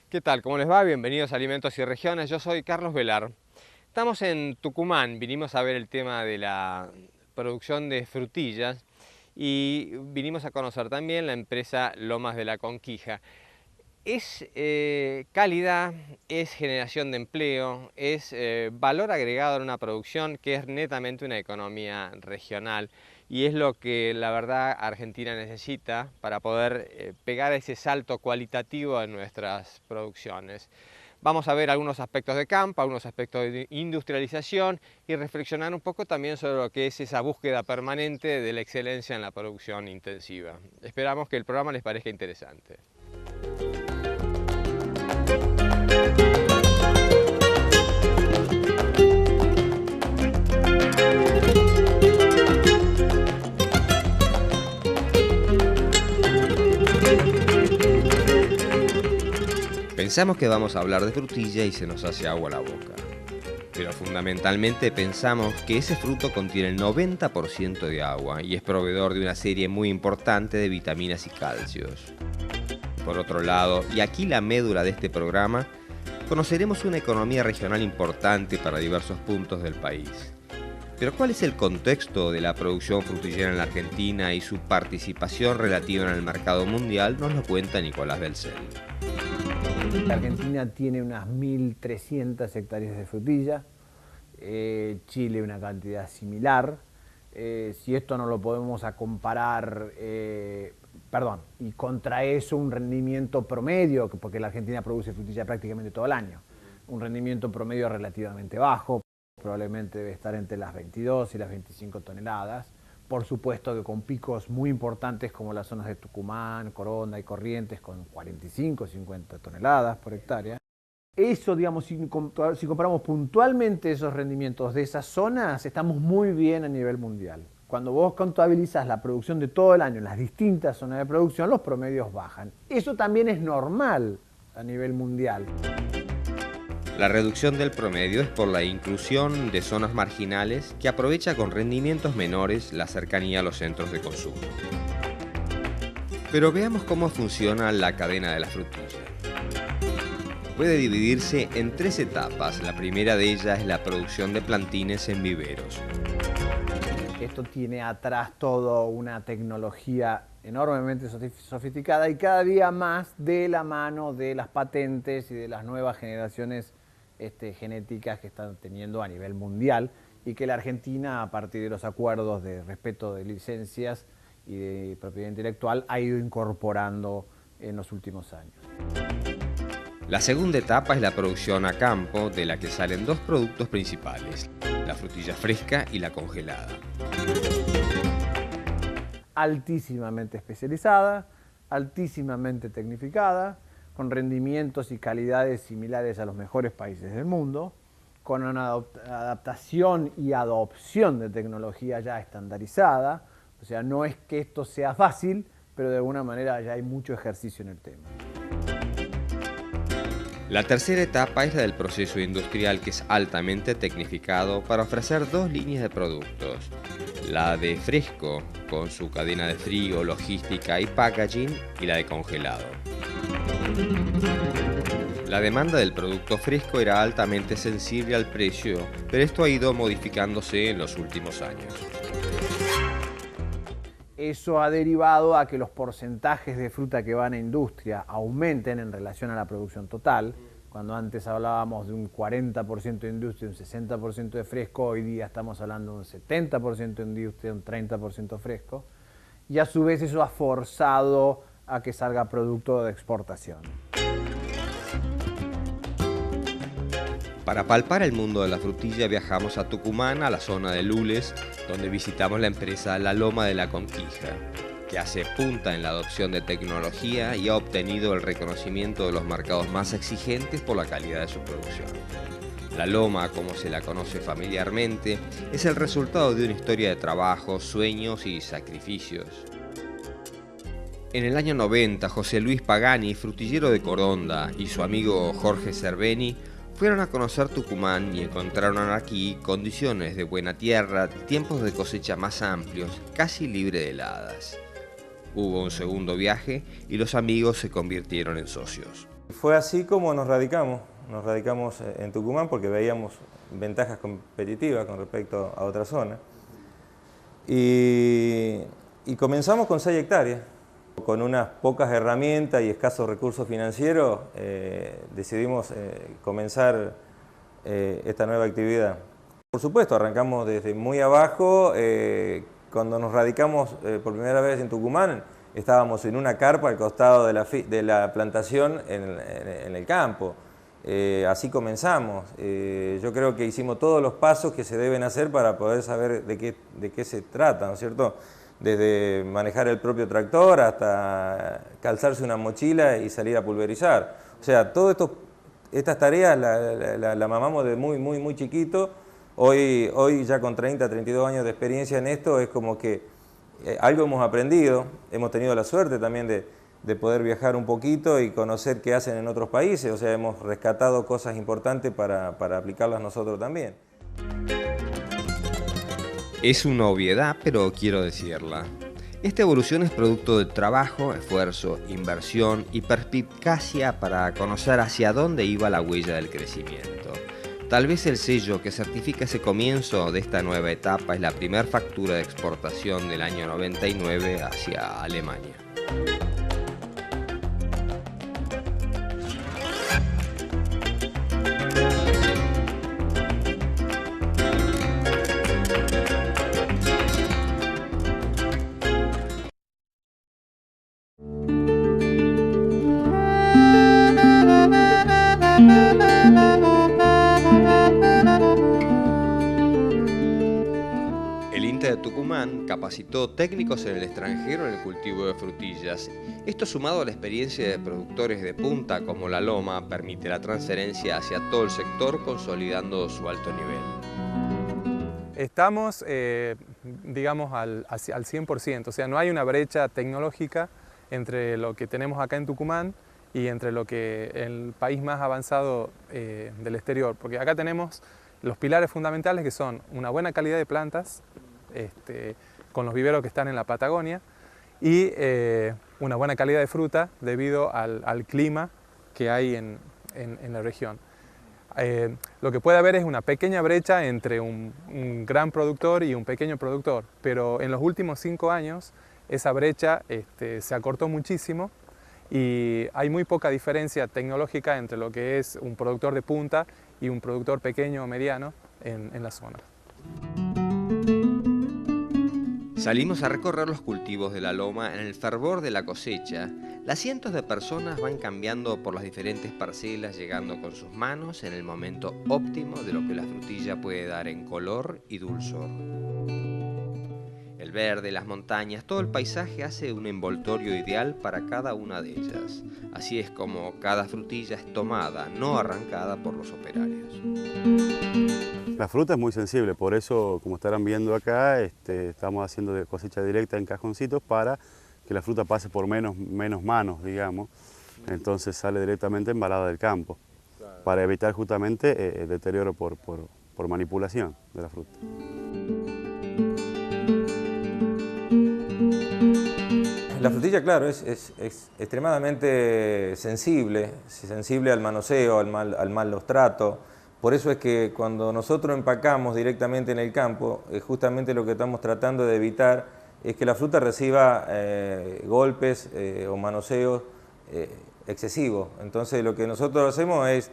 ¿Qué tal? ¿Cómo les va? Bienvenidos a Alimentos y Regiones. Yo soy Carlos Velar. Estamos en Tucumán, vinimos a ver el tema de la producción de frutillas y vinimos a conocer también la empresa Lomas de la Conquija. Es calidad, es generación de empleo, es valor agregado en una producción que es netamente una economía regional y es lo que la verdad Argentina necesita para poder pegar ese salto cualitativo en nuestras producciones. Vamos a ver algunos aspectos de campo, algunos aspectos de industrialización y reflexionar un poco también sobre lo que es esa búsqueda permanente de la excelencia en la producción intensiva. Esperamos que el programa les parezca interesante. Pensamos que vamos a hablar de frutilla y se nos hace agua la boca. Pero fundamentalmente pensamos que ese fruto contiene el 90% de agua y es proveedor de una serie muy importante de vitaminas y calcios. Por otro lado, y aquí la médula de este programa, conoceremos una economía regional importante para diversos puntos del país. Pero ¿cuál es el contexto de la producción frutillera en la Argentina y su participación relativa en el mercado mundial? Nos lo cuenta Nicolás Belcel. La Argentina tiene unas 1.300 hectáreas de frutilla, Chile una cantidad similar. Si esto no lo podemos comparar, y contra eso un rendimiento promedio, porque la Argentina produce frutilla prácticamente todo el año, un rendimiento promedio relativamente bajo, probablemente debe estar entre las 22 y las 25 toneladas. Por supuesto que con picos muy importantes como las zonas de Tucumán, Coronda y Corrientes con 45 o 50 toneladas por hectárea. Eso, digamos, si comparamos puntualmente esos rendimientos de esas zonas, estamos muy bien a nivel mundial. Cuando vos contabilizas la producción de todo el año en las distintas zonas de producción, los promedios bajan. Eso también es normal a nivel mundial. La reducción del promedio es por la inclusión de zonas marginales que aprovecha con rendimientos menores la cercanía a los centros de consumo. Pero veamos cómo funciona la cadena de la frutilla. Puede dividirse en 3 etapas. La primera de ellas es la producción de plantines en viveros. Esto tiene atrás toda una tecnología enormemente sofisticada y cada día más de la mano de las patentes y de las nuevas generaciones genéticas que están teniendo a nivel mundial y que la Argentina, a partir de los acuerdos de respeto de licencias y de propiedad intelectual, ha ido incorporando en los últimos años. La segunda etapa es la producción a campo, de la que salen 2 productos principales, la frutilla fresca y la congelada. Altísimamente especializada, altísimamente tecnificada, con rendimientos y calidades similares a los mejores países del mundo, con una adaptación y adopción de tecnología ya estandarizada. O sea, no es que esto sea fácil, pero de alguna manera ya hay mucho ejercicio en el tema. La tercera etapa es la del proceso industrial, que es altamente tecnificado para ofrecer 2 líneas de productos. La de fresco, con su cadena de frío, logística y packaging, y la de congelado. La demanda del producto fresco era altamente sensible al precio, pero esto ha ido modificándose en los últimos años. Eso ha derivado a que los porcentajes de fruta que van a industria aumenten en relación a la producción total. Cuando antes hablábamos de un 40% de industria y un 60% de fresco, hoy día estamos hablando de un 70% de industria y un 30% fresco. Y a su vez eso ha forzado a que salga producto de exportación. Para palpar el mundo de la frutilla viajamos a Tucumán, a la zona de Lules, donde visitamos la empresa La Loma de la Conquija, que hace punta en la adopción de tecnología y ha obtenido el reconocimiento de los mercados más exigentes por la calidad de su producción. La Loma, como se la conoce familiarmente, es el resultado de una historia de trabajo, sueños y sacrificios. En el año 90, José Luis Pagani, frutillero de Coronda, y su amigo Jorge Cerveni fueron a conocer Tucumán y encontraron aquí condiciones de buena tierra, tiempos de cosecha más amplios, casi libre de heladas. Hubo un segundo viaje y los amigos se convirtieron en socios. Fue así como nos radicamos en Tucumán porque veíamos ventajas competitivas con respecto a otras zonas. Y comenzamos con 6 hectáreas. Con unas pocas herramientas y escasos recursos financieros decidimos comenzar esta nueva actividad. Por supuesto, arrancamos desde muy abajo. Cuando nos radicamos por primera vez en Tucumán, estábamos en una carpa al costado de la plantación en el campo. Así comenzamos. Yo creo que hicimos todos los pasos que se deben hacer para poder saber de qué se trata, ¿no es cierto? Desde manejar el propio tractor hasta calzarse una mochila y salir a pulverizar. O sea, todas estas tareas la mamamos de muy chiquito. Hoy ya con 30, 32 años de experiencia en esto, es como que algo hemos aprendido. Hemos tenido la suerte también de poder viajar un poquito y conocer qué hacen en otros países. O sea, hemos rescatado cosas importantes para aplicarlas nosotros también. Es una obviedad, pero quiero decirla. Esta evolución es producto del trabajo, esfuerzo, inversión y perspicacia para conocer hacia dónde iba la huella del crecimiento. Tal vez el sello que certifica ese comienzo de esta nueva etapa es la primera factura de exportación del año 99 hacia Alemania. El INTA de Tucumán capacitó técnicos en el extranjero en el cultivo de frutillas. Esto, sumado a la experiencia de productores de punta como La Loma, permite la transferencia hacia todo el sector, consolidando su alto nivel. Estamos, digamos, al 100%, o sea, no hay una brecha tecnológica entre lo que tenemos acá en Tucumán y entre lo que el país más avanzado del exterior, porque acá tenemos los pilares fundamentales, que son una buena calidad de plantas, con los viveros que están en la Patagonia, y una buena calidad de fruta debido al clima que hay en la región. Lo que puede haber es una pequeña brecha entre un gran productor y un pequeño productor, pero en los últimos 5 años esa brecha se acortó muchísimo y hay muy poca diferencia tecnológica entre lo que es un productor de punta y un productor pequeño o mediano en la zona. Salimos a recorrer los cultivos de La Loma en el fervor de la cosecha. Las cientos de personas van cambiando por las diferentes parcelas, llegando con sus manos en el momento óptimo de lo que la frutilla puede dar en color y dulzor. El verde, las montañas, todo el paisaje hace un envoltorio ideal para cada una de ellas. Así es como cada frutilla es tomada, no arrancada por los operarios. La fruta es muy sensible, por eso, como estarán viendo acá, estamos haciendo cosecha directa en cajoncitos para que la fruta pase por menos manos, digamos. Entonces sale directamente embalada del campo, para evitar justamente el deterioro por manipulación de la fruta. La frutilla, claro, es extremadamente sensible al manoseo, al mal trato. Por eso es que cuando nosotros empacamos directamente en el campo, justamente lo que estamos tratando de evitar es que la fruta reciba golpes o manoseos excesivos. Entonces lo que nosotros hacemos es,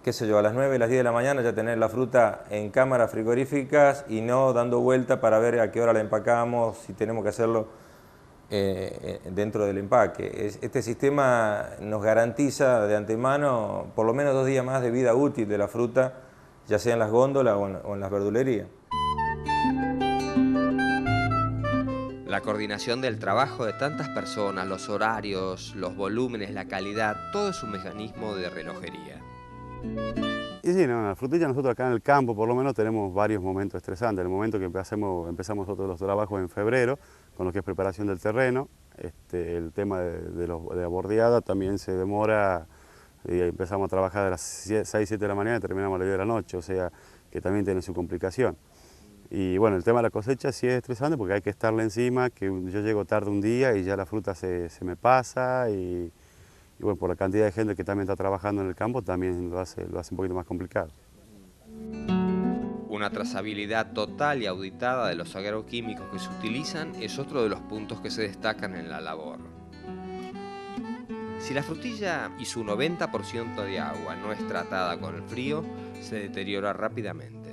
qué sé yo, a las 9, a las 10 de la mañana ya tener la fruta en cámaras frigoríficas y no dando vuelta para ver a qué hora la empacamos, si tenemos que hacerlo dentro del empaque. Este sistema nos garantiza de antemano por lo menos 2 días más de vida útil de la fruta, ya sea en las góndolas o en las verdulerías. La coordinación del trabajo de tantas personas, los horarios, los volúmenes, la calidad, todo es un mecanismo de relojería. Y sí, no, la frutilla nosotros acá en el campo por lo menos tenemos varios momentos estresantes. El momento que empezamos nosotros los trabajos en febrero, con lo que es preparación del terreno, el tema de la bordeada también se demora y empezamos a trabajar a las 6, 7 de la mañana y terminamos a las 10 de la noche, o sea que también tiene su complicación. Y bueno, el tema de la cosecha sí es estresante porque hay que estarle encima, que yo llego tarde un día y ya la fruta se me pasa y y bueno, por la cantidad de gente que también está trabajando en el campo también lo hace un poquito más complicado. Una trazabilidad total y auditada de los agroquímicos que se utilizan es otro de los puntos que se destacan en la labor. Si la frutilla y su 90% de agua no es tratada con el frío, se deteriora rápidamente.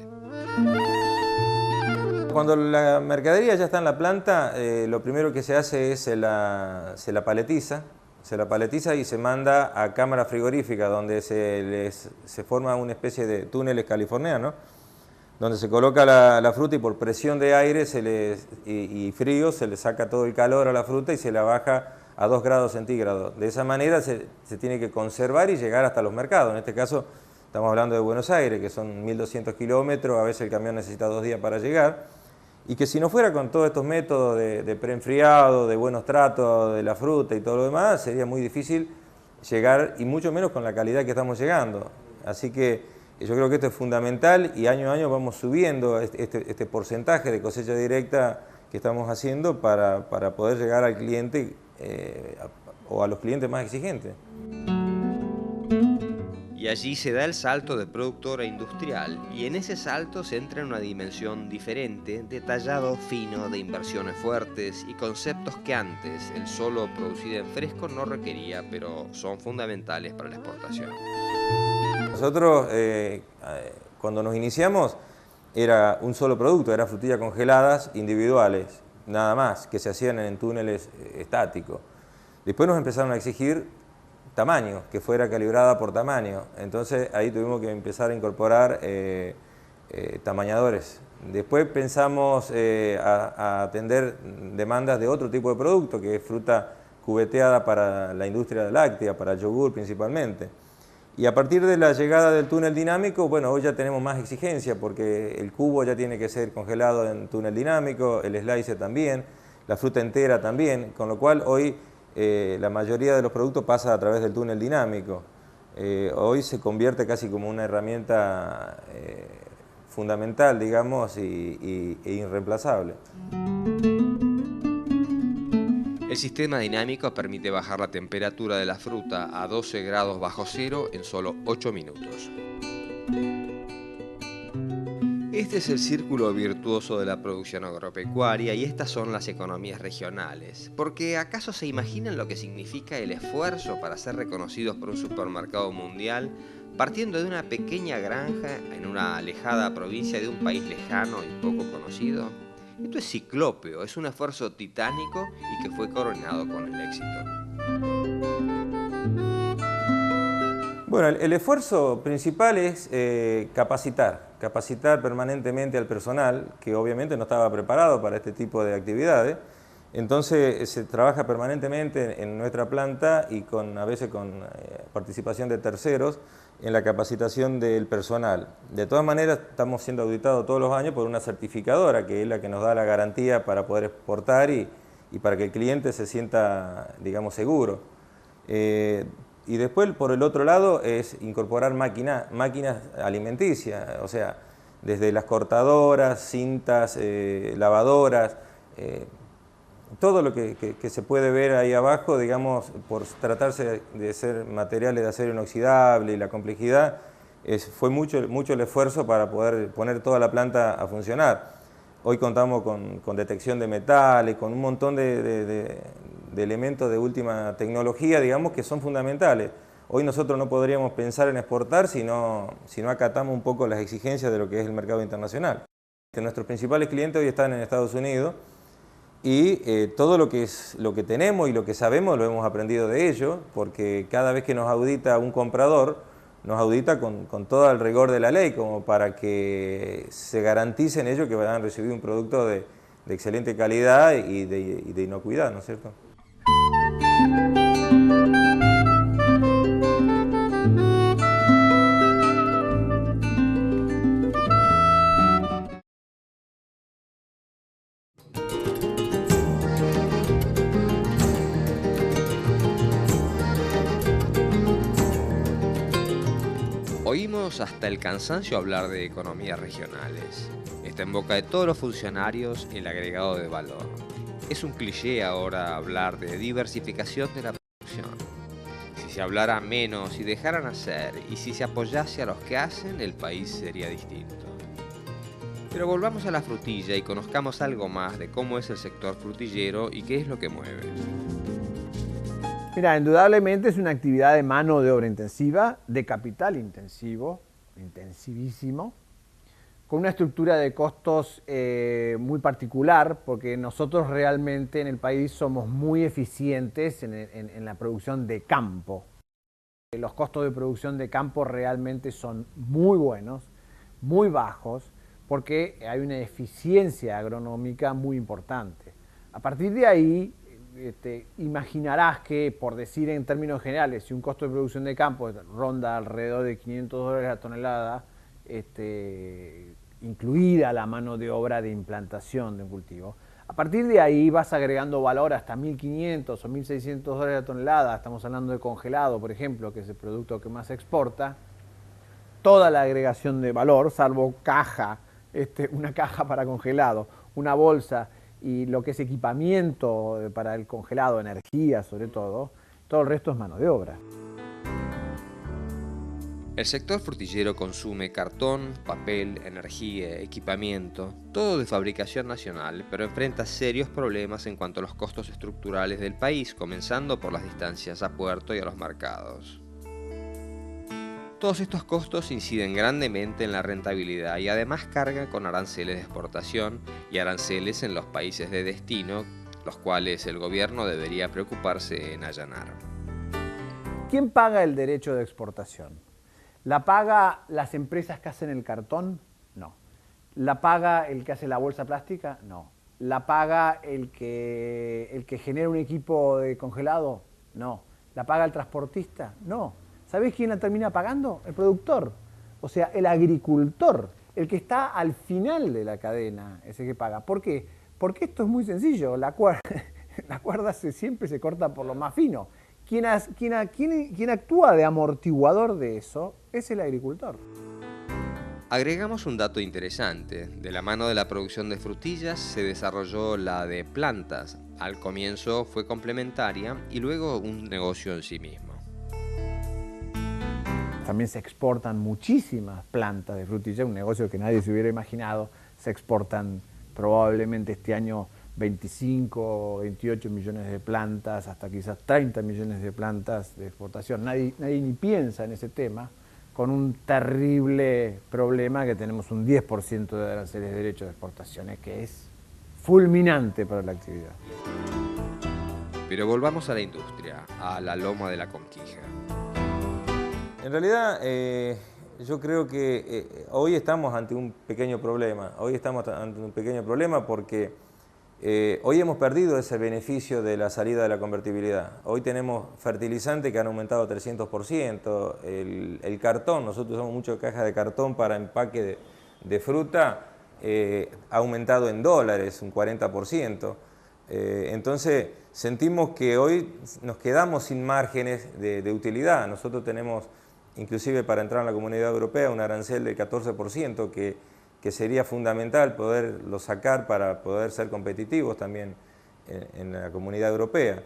Cuando la mercadería ya está en la planta, lo primero que se hace es se la paletiza y se manda a cámara frigorífica, donde se forma una especie de túneles californianos, donde se coloca la fruta y por presión de aire y frío se le saca todo el calor a la fruta y se la baja a 2 grados centígrados. De esa manera se tiene que conservar y llegar hasta los mercados. En este caso estamos hablando de Buenos Aires, que son 1.200 kilómetros, a veces el camión necesita 2 días para llegar, y que si no fuera con todos estos métodos de preenfriado, de buenos tratos de la fruta y todo lo demás, sería muy difícil llegar, y mucho menos con la calidad que estamos llegando. Así que yo creo que esto es fundamental y año a año vamos subiendo este porcentaje de cosecha directa que estamos haciendo para poder llegar al cliente o a los clientes más exigentes. Y allí se da el salto de productor a industrial, y en ese salto se entra en una dimensión diferente, detallado, fino, de inversiones fuertes y conceptos que antes el solo producido en fresco no requería, pero son fundamentales para la exportación. Nosotros, cuando nos iniciamos, era un solo producto, era frutillas congeladas individuales, nada más, que se hacían en túneles estáticos. Después nos empezaron a exigir tamaño, que fuera calibrada por tamaño. Entonces ahí tuvimos que empezar a incorporar tamañadores. Después pensamos a atender demandas de otro tipo de producto, que es fruta cubeteada para la industria láctea, para el yogur principalmente. Y a partir de la llegada del túnel dinámico, bueno, hoy ya tenemos más exigencia porque el cubo ya tiene que ser congelado en túnel dinámico, el slicer también, la fruta entera también, con lo cual hoy la mayoría de los productos pasa a través del túnel dinámico. Hoy se convierte casi como una herramienta fundamental, digamos, e irreemplazable. El sistema dinámico permite bajar la temperatura de la fruta a 12 grados bajo cero en solo 8 minutos. Este es el círculo virtuoso de la producción agropecuaria y estas son las economías regionales. Porque ¿acaso se imaginan lo que significa el esfuerzo para ser reconocidos por un supermercado mundial, partiendo de una pequeña granja en una alejada provincia de un país lejano y poco conocido? Esto es ciclópeo, es un esfuerzo titánico y que fue coronado con el éxito. Bueno, el esfuerzo principal es capacitar permanentemente al personal, que obviamente no estaba preparado para este tipo de actividades. Entonces se trabaja permanentemente en nuestra planta y a veces con participación de terceros en la capacitación del personal. De todas maneras estamos siendo auditados todos los años por una certificadora, que es la que nos da la garantía para poder exportar y para que el cliente se sienta, digamos, seguro. Y después, por el otro lado, es incorporar máquinas alimenticias, o sea, desde las cortadoras, cintas, lavadoras, todo lo que se puede ver ahí abajo, digamos, por tratarse de ser materiales de acero inoxidable y la complejidad, fue mucho el esfuerzo para poder poner toda la planta a funcionar. Hoy contamos con detección de metales, con un montón de elementos de última tecnología, digamos, que son fundamentales. Hoy nosotros no podríamos pensar en exportar si no acatamos un poco las exigencias de lo que es el mercado internacional. Nuestros principales clientes hoy están en Estados Unidos y todo lo que tenemos y lo que sabemos lo hemos aprendido de ellos, porque cada vez que nos audita un comprador, nos audita con todo el rigor de la ley, como para que se garanticen ellos que van a recibir un producto de excelente calidad y de inocuidad, ¿no es cierto? Oímos hasta el cansancio hablar de economías regionales. Está en boca de todos los funcionarios el agregado de valor. Es un cliché ahora hablar de diversificación de la producción. Si se hablara menos y dejaran hacer, y si se apoyase a los que hacen, el país sería distinto. Pero volvamos a la frutilla y conozcamos algo más de cómo es el sector frutillero y qué es lo que mueve. Mira, indudablemente es una actividad de mano de obra intensiva, de capital intensivo, intensivísimo, con una estructura de costos muy particular, porque nosotros realmente en el país somos muy eficientes en la producción de campo. Los costos de producción de campo realmente son muy buenos, muy bajos, porque hay una eficiencia agronómica muy importante. A partir de ahí, imaginarás que, por decir en términos generales, si un costo de producción de campo ronda alrededor de $500 la tonelada, incluida la mano de obra de implantación de un cultivo, a partir de ahí vas agregando valor hasta $1.500 o $1.600 la tonelada. Estamos hablando de congelado, por ejemplo, que es el producto que más se exporta. Toda la agregación de valor, salvo caja, una caja para congelado, una bolsa y lo que es equipamiento para el congelado, energía sobre todo el resto es mano de obra. El sector frutillero consume cartón, papel, energía, equipamiento, todo de fabricación nacional, pero enfrenta serios problemas en cuanto a los costos estructurales del país, comenzando por las distancias a puerto y a los mercados. Todos estos costos inciden grandemente en la rentabilidad y además cargan con aranceles de exportación y aranceles en los países de destino, los cuales el gobierno debería preocuparse en allanar. ¿Quién paga el derecho de exportación? ¿La paga las empresas que hacen el cartón? No. ¿La paga el que hace la bolsa plástica? No. ¿La paga el que genera un equipo de congelado? No. ¿La paga el transportista? No. ¿Sabés quién la termina pagando? El productor, o sea, el agricultor, el que está al final de la cadena, ese que paga. ¿Por qué? Porque esto es muy sencillo, la cuerda siempre se corta por lo más fino. Quien actúa de amortiguador de eso es el agricultor. Agregamos un dato interesante. De la mano de la producción de frutillas se desarrolló la de plantas. Al comienzo fue complementaria y luego un negocio en sí mismo. También se exportan muchísimas plantas de frutilla, un negocio que nadie se hubiera imaginado. Se exportan probablemente este año 25 o 28 millones de plantas, hasta quizás 30 millones de plantas de exportación. Nadie ni piensa en ese tema, con un terrible problema que tenemos un 10% de aranceles de derechos de exportaciones, que es fulminante para la actividad. Pero volvamos a la industria, a la loma de la Conquija. En realidad, yo creo que hoy estamos ante un pequeño problema. Hoy estamos ante un pequeño problema porque hoy hemos perdido ese beneficio de la salida de la convertibilidad. Hoy tenemos fertilizantes que han aumentado 300%. El cartón, nosotros usamos mucho caja de cartón para empaque de fruta, ha aumentado en dólares un 40%. Entonces, sentimos que hoy nos quedamos sin márgenes de utilidad. Nosotros tenemos, inclusive para entrar en la Comunidad Europea, un arancel del 14% que sería fundamental poderlo sacar para poder ser competitivos también en la Comunidad Europea.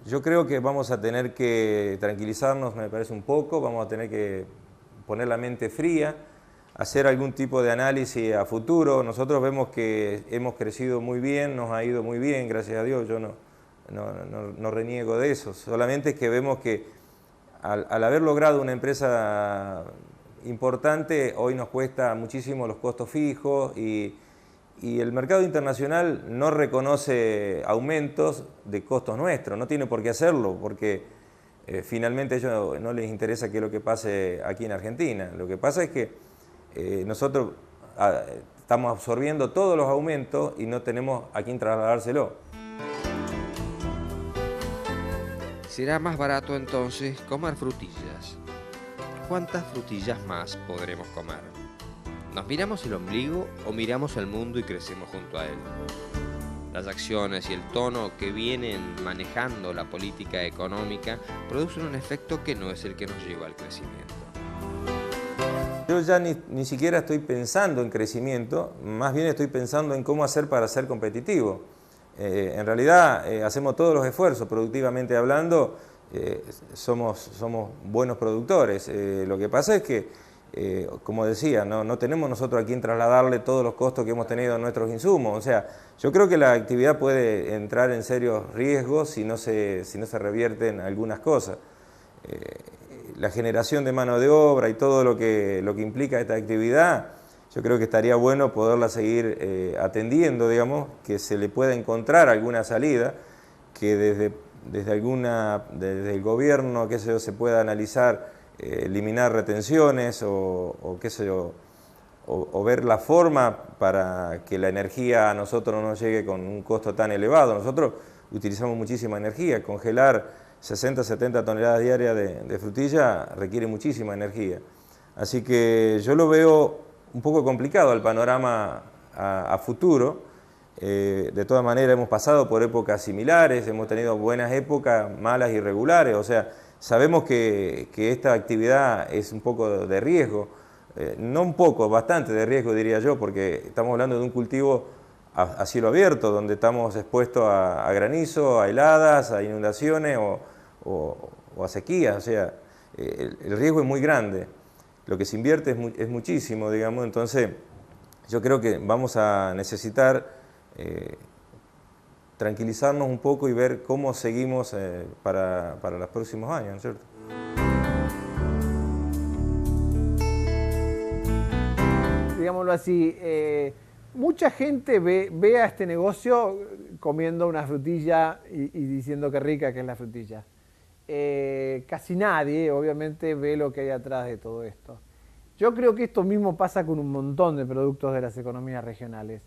Yo creo que vamos a tener que tranquilizarnos, me parece un poco, vamos a tener que poner la mente fría, hacer algún tipo de análisis a futuro. Nosotros vemos que hemos crecido muy bien, nos ha ido muy bien, gracias a Dios, yo no reniego de eso, solamente es que vemos que al haber logrado una empresa importante, hoy nos cuesta muchísimo los costos fijos y el mercado internacional no reconoce aumentos de costos nuestros, no tiene por qué hacerlo, porque finalmente a ellos no les interesa qué es lo que pase aquí en Argentina. Lo que pasa es que nosotros estamos absorbiendo todos los aumentos y no tenemos a quién trasladárselo. Será más barato entonces comer frutillas. ¿Cuántas frutillas más podremos comer? ¿Nos miramos el ombligo o miramos el mundo y crecemos junto a él? Las acciones y el tono que vienen manejando la política económica producen un efecto que no es el que nos lleva al crecimiento. Yo ya ni siquiera estoy pensando en crecimiento, más bien estoy pensando en cómo hacer para ser competitivo. En realidad hacemos todos los esfuerzos, productivamente hablando, somos buenos productores. Lo que pasa es que, como decía, no tenemos nosotros a quien trasladarle todos los costos que hemos tenido en nuestros insumos. O sea, yo creo que la actividad puede entrar en serios riesgos si no se revierten algunas cosas. La generación de mano de obra y todo lo que implica esta actividad, yo creo que estaría bueno poderla seguir atendiendo, digamos, que se le pueda encontrar alguna salida, que desde el gobierno, qué sé yo, se pueda analizar, eliminar retenciones o qué sé yo, o ver la forma para que la energía a nosotros no nos llegue con un costo tan elevado. Nosotros utilizamos muchísima energía, congelar 60, 70 toneladas diarias de frutilla requiere muchísima energía. Así que yo lo veo un poco complicado el panorama a futuro. De todas maneras hemos pasado por épocas similares, hemos tenido buenas épocas, malas y regulares, o sea, sabemos que esta actividad es un poco de riesgo, no un poco, bastante de riesgo diría yo, porque estamos hablando de un cultivo a cielo abierto, donde estamos expuestos a granizo, a heladas, a inundaciones o a sequías, o sea, el riesgo es muy grande, lo que se invierte es muchísimo, digamos, entonces yo creo que vamos a necesitar tranquilizarnos un poco y ver cómo seguimos para los próximos años, ¿no es cierto? Digámoslo así, mucha gente ve a este negocio comiendo una frutilla y diciendo qué rica que es la frutilla. Casi nadie, obviamente, ve lo que hay atrás de todo esto. Yo creo que esto mismo pasa con un montón de productos de las economías regionales.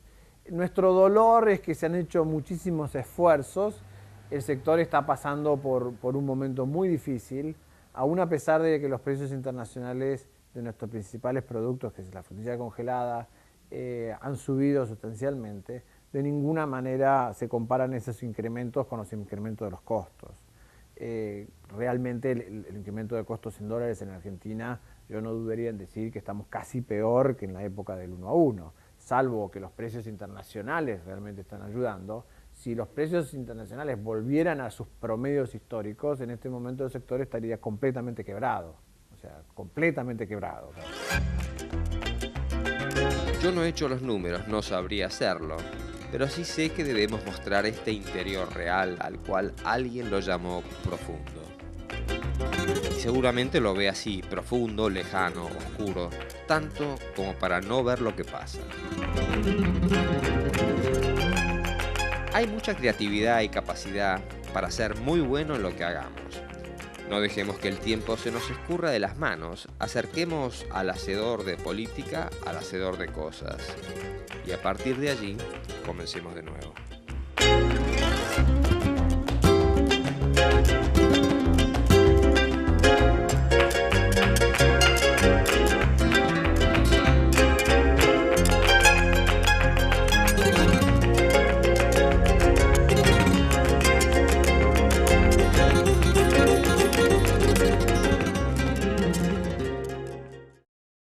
Nuestro dolor es que se han hecho muchísimos esfuerzos, el sector está pasando por un momento muy difícil, aún a pesar de que los precios internacionales de nuestros principales productos, que es la frutilla congelada, han subido sustancialmente. De ninguna manera se comparan esos incrementos con los incrementos de los costos. Realmente el incremento de costos en dólares en Argentina, yo no dudaría en decir que estamos casi peor que en la época del 1 a 1, salvo que los precios internacionales realmente están ayudando. Si los precios internacionales volvieran a sus promedios históricos, en este momento el sector estaría completamente quebrado, o sea, completamente quebrado. Yo no he hecho los números, no sabría hacerlo, pero sí sé que debemos mostrar este interior real al cual alguien lo llamó profundo. Y seguramente lo ve así, profundo, lejano, oscuro, tanto como para no ver lo que pasa. Hay mucha creatividad y capacidad para ser muy bueno en lo que hagamos. No dejemos que el tiempo se nos escurra de las manos, acerquemos al hacedor de política al hacedor de cosas. Y a partir de allí, comencemos de nuevo.